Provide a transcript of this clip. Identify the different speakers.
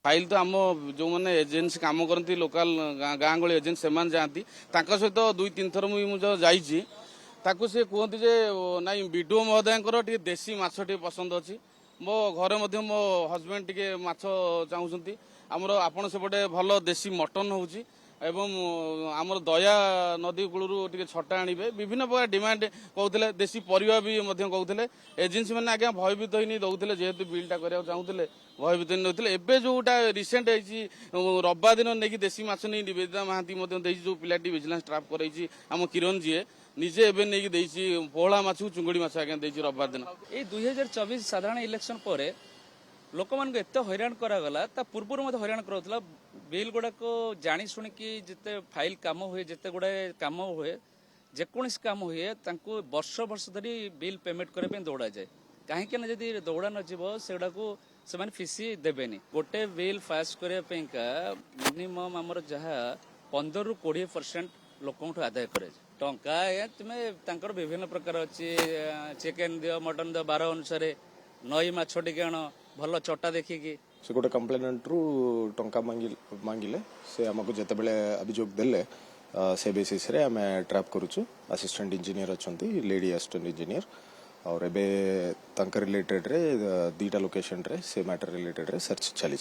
Speaker 1: file तो आम जो मैंने एजेन्सी काम करती लोकाल गाँ गली एजेन्ट से जाती सहित 2-3 थर मुझे जाइए से कहते जे नाई बीडीओ महोदय टे देशी माछ टे पसंद अच्छी मो घरे मो हजबैंड टे माछ चाहूँगी आमर आपण सेपटे भल देशी मटन होची एवं आमर दया नदी कूलू टे छटा आणवे विभिन्न प्रकार डिमांड कहते देशी परिवा भी कहते एजेन्सी मैंने आज्ञा भयभीत ही दौले जेहेतु बिलटा कराया चाहूले भयभीत नौते एवं जोटा रिसेंट रविवार दिन नहीं देशी माछ नहीं निवेदिता महांती जो पिलाटी विजिलेंस ट्राप कर आम किरण जी निजे एवं नहीं पोहला माछ चुंगुड़ी माछ आज्ञा रविवार दिन
Speaker 2: ये 2024 साधारण इलेक्शन पर लोक मान एत हैरान करागला पूर्व मत हैरान करा बिल गुड़ाक जाणी शुणिकी जिते फाइल कम हुए जिते गुड़ाए कम हुए जेकोसी कम हुए वर्ष वर्ष धरी बिल पेमेंट करने दौड़ा जाए कहीं जदि दौड़ा नजीब सेगुड़ा को से फीसी देवेनि गोटे बिल पास करने मिनिमम आमर जहाँ 15-20% लोक आदाय करे टंका तुम्हें विभिन्न प्रकार अच्छी चिकेन दियो मटन दियो 12 अनुसार नई माछ टिके आण भल चटा देखिकी
Speaker 3: से गोटे कंप्लेनेंट रु टंका मांगिले से आमको जिते बड़े अभियोग देले से बेसिस रे आमे ट्रैप करूछु असिस्टेंट इंजीनियर अछंती लेडी असिस्टेंट इंजीनियर और एबे तंकर रिलेटेड रे 2टा लोकेशन रे से मैटर रिलेटेड रे सर्च चली